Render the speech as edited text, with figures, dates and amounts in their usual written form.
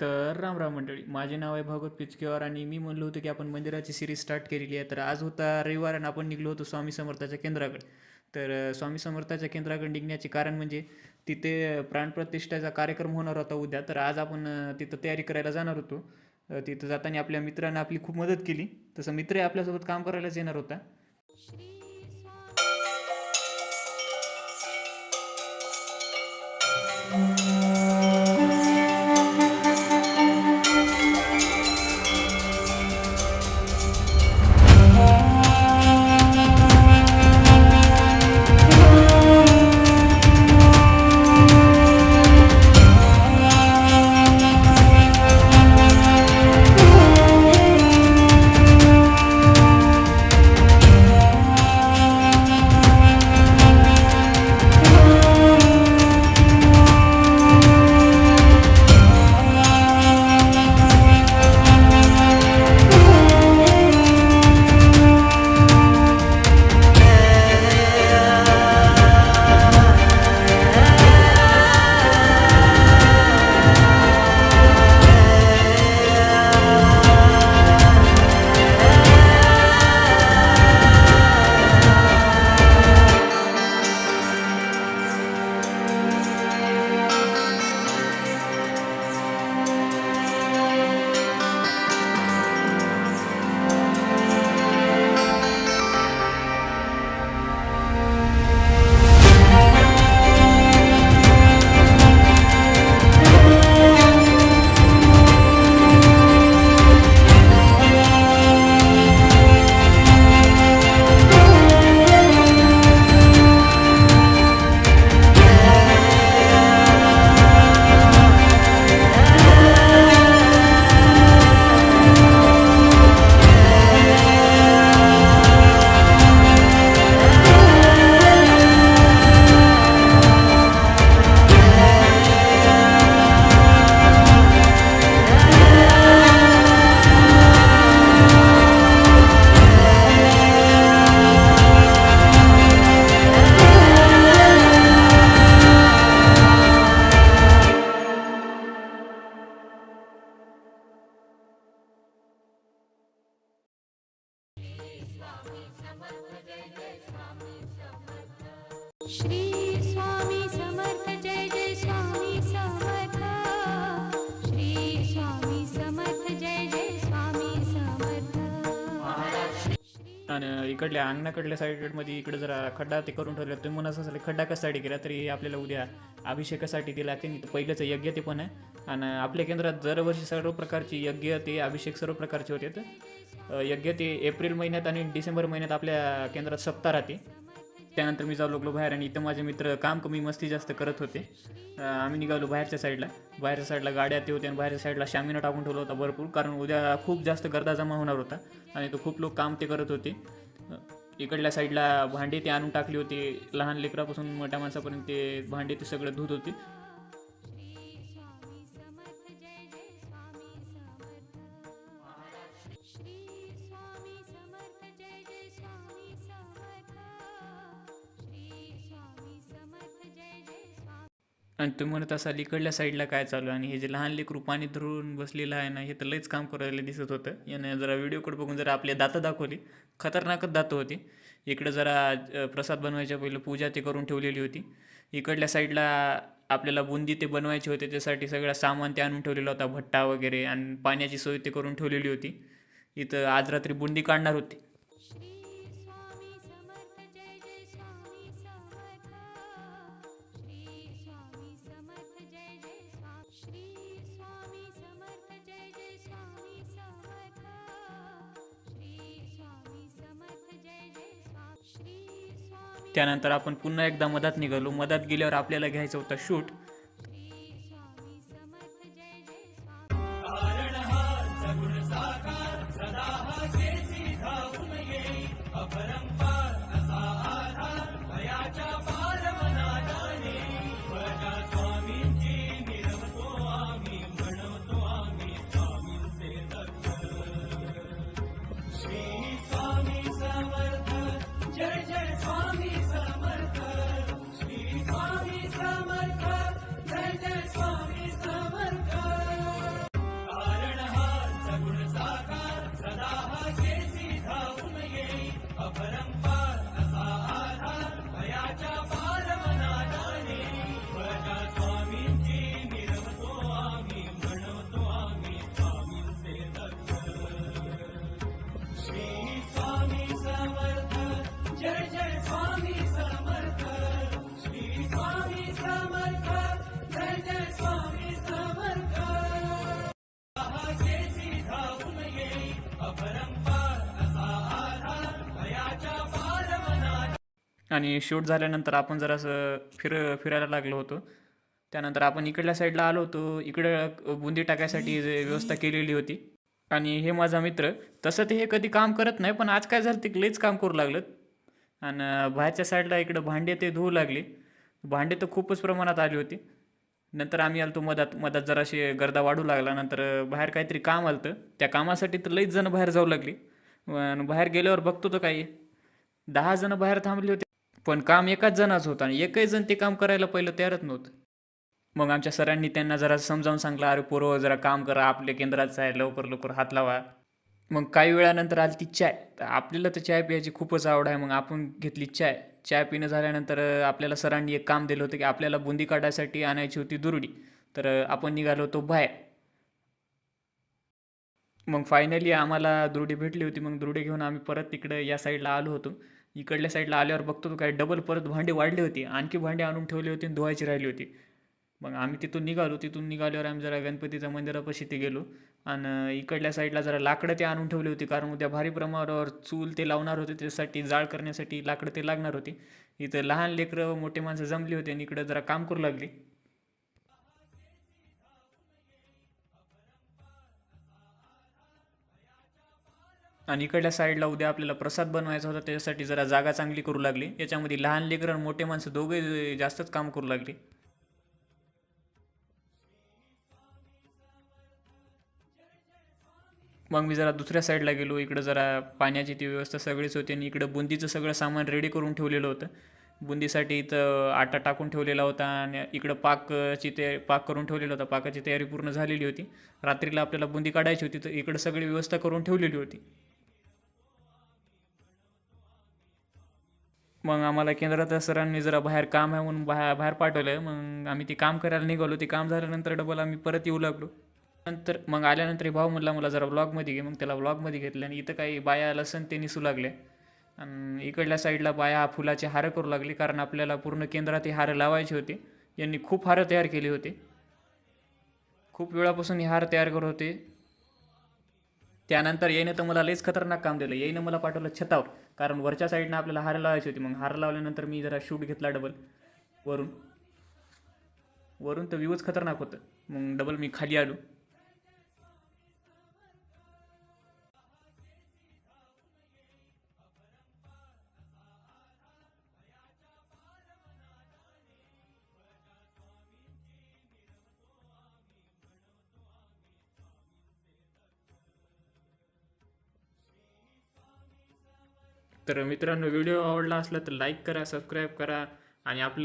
तर राम राम मंडळी, माझे नाव आहे भागवत पिचकेवार आणि मी म्हणलो होतो की आपण मंदिराची सिरीज स्टार्ट केलेली आहे. तर आज होता रविवार आणि आपण निघलो होतो स्वामी समर्थाच्या केंद्राकडे. तर स्वामी समर्थाच्या केंद्राकडे निघण्याचे कारण म्हणजे तिथे प्राणप्रतिष्ठेचा कार्यक्रम होणार होता उद्या. तर आज आपण तिथं तयारी करायला जाणार होतो. तिथं जाताना आपल्या मित्रानं आपली खूप मदत केली. तसं मित्रही आपल्यासोबत काम करायलाच येणार होता. श्री स्वामी समर्थ जय जय स्वामी समर्थ. श्री स्वामी समर्थ जय जय स्वामी समर्थ. आणि इकडल्या अंगणाकडल्या साईडमध्ये इकडे जरा खड्डा ते करून ठेवला. तुम्ही म्हणत असाल खड्डा कशासाठी केला, तरी आपल्याला उद्या अभिषेकासाठी दिला ते पहिल्याचं यज्ञ ते पण आहे. आणि आपल्या केंद्रात दरवर्षी सर्व प्रकारची यज्ञ ते अभिषेक सर्व प्रकारचे होते. तर यज्ञ ते एप्रिल महिन्यात आणि डिसेंबर महिन्यात आपल्या केंद्रात सप्ताह राहते. त्यानंतर मी जाऊ लागलो बाहेर आणि इथं माझे मित्र काम कमी मस्ती जास्त करत होते. आम्ही निघालो बाहेरच्या साईडला गाड्या ते होत्या आणि बाहेरच्या साईडला शामिना टाकून ठेवला होता भरपूर, कारण उद्या खूप जास्त गर्दा जमा होणार होता आणि तो खूप लोक काम ते करत होते. इकडल्या साईडला भांडे ते आणून टाकली होती, लहान लेकरापासून मोठ्या माणसापर्यंत ते भांडे ते सगळं धुत होते. आणि तुम्ही म्हणत असाल इकडल्या साईडला काय चालू आहे, आणि हे जे लहान लेकरू पाणी धरून बसलेलं आहे ना, हे तर लयच काम करायला दिसत होतं. यानं जरा व्हिडिओकडे बघून जरा आपले दातं दाखवली, खतरनाकच दातं होती. इकडं जरा प्रसाद बनवायच्या पहिलं पूजा ते करून ठेवलेली होती. इकडल्या साईडला आपल्याला बुंदी ते बनवायचे होते, त्यासाठी सगळं सामान ते आणून ठेवलेला होता, भट्टा वगैरे, आणि पाण्याची सोय ते करून ठेवलेली होती. इथं आज रात्री बुंदी काढणार होती. त्यानंतर आपण पुन्हा एकदा मधात निघालो. मधात गेल्यावर आपल्याला घ्यायचं होतं शूट. आणि शूट झाल्यानंतर आपण जरासं फिरायला लागलो होतो. त्यानंतर आपण इकडल्या साईडला आलो होतो. इकडं बुंदी टाकायसाठी जे व्यवस्था केलेली होती. आणि हे माझा मित्र, तसं ते हे कधी काम करत नाही, पण आज काय झालं ते लईच काम करू लागलं. आणि बाहेरच्या साईडला इकडं भांडे ते धुवू लागले. भांडे तर खूपच प्रमाणात आली होती. नंतर आम्ही आलतो मधात मधात जराशी गर्दा वाढू लागला. नंतर बाहेर काहीतरी काम आलतं, त्या कामासाठी तर लईच जण बाहेर जाऊ लागली. आणि बाहेर गेल्यावर बघतो तर काही 10 जण बाहेर थांबले होते, पण काम एकाच जणाचं होतं आणि एकही जण ते काम करायला पहिलं तयारच नव्हतं. मग आमच्या सरांनी त्यांना जरा समजावून सांगलं, अरे पोरं जरा काम करा, आपल्या केंद्राचं आहे, लवकर लवकर हात लावा. मग काही वेळानंतर आली ती चाय. तर आपल्याला तर चाय प्यायची खूपच आवड आहे. मग आपण घेतली चाय. चाय पिणं झाल्यानंतर आपल्याला सरांनी एक काम दिलं होतं की आपल्याला बुंदी काढायसाठी आणायची होती दुरडी. तर आपण निघालो होतो बाहेर. मग फायनली आम्हाला दुरडी भेटली होती. मग दुरडी घेऊन आम्ही परत तिकडे या साईडला आलो होतो. इकडल्या साईडला आल्यावर बघतो तो काय डबल परत भांडी वाढली होती. आणखी भांडी आणून ठेवली होती आणि धुवायची राहिली होती. मग आम्ही तिथून निघालो. तिथून निघाल्यावर आम्ही जरा गणपतीच्या मंदिरापाशी ते गेलो. आणि इकडल्या साईडला जरा लाकडं ते आणून ठेवली होती, कारण उद्या भारी प्रमाणावर चूल ते लावणार होते. त्यासाठी जाळ करण्यासाठी लाकडं ते लागणार होती. इथं लहान लेकरं मोठे माणसं जमली होती आणि इकडं जरा काम करू लागली. आणि इकडल्या साईडला उद्या आपल्याला प्रसाद बनवायचा होता, त्याच्यासाठी जरा जागा चांगली करू लागली. याच्यामध्ये लहान लेकरं आणि मोठे माणसं दोघे जास्तच काम करू लागली. मग मी जरा दुसऱ्या साईडला गेलो. इकडं जरा पाण्याची ती व्यवस्था सगळीच होती आणि इकडं बुंदीचं सगळं सामान रेडी करून ठेवलेलं होतं. बुंदीसाठी इथं आटा टाकून ठेवलेला होता आणि इकडं पाक करून ठेवलेला होता. पाकाची तयारी पूर्ण झालेली होती. रात्रीला आपल्याला बुंदी काढायची होती, तर इकडं सगळी व्यवस्था करून ठेवलेली होती. मग आम्हाला केंद्रात सरांनी जरा बाहेर काम आहे म्हणून बाहेर पाठवलं. मग आम्ही ते काम करायला निघालो. ते काम झाल्यानंतर डबल आम्ही परत येऊ लागलो. नंतर मग आल्यानंतर हे भाऊ म्हणला मला जरा व्लॉगमध्ये घे. मग त्याला व्लॉगमध्ये घेतलं आणि इथं काही बाया लसण ते निसू लागले. आणि इकडल्या साईडला बाया फुलाचे हार करू लागले, कारण आपल्याला पूर्ण केंद्रात हे हार लावायचे होते. यांनी खूप हार तयार केले होते. खूप वेळापासून हे हार तयार करत होते. त्यानंतर येईनं तर मला लईच खतरनाक काम दिलं. येईनं मला पाठवलं छतावर, कारण वरच्या साईडनं आपल्याला हार लावायची होती. मग हार लावल्यानंतर मी जरा शूट घेतला डबल वरून. वरून तर व्ह्यूच खतरनाक होतं. मग डबल मी खाली आलो. तर मित्रांनो, व्हिडिओ आवडला असला तर लाईक करा, सबस्क्राईब करा आणि आपलं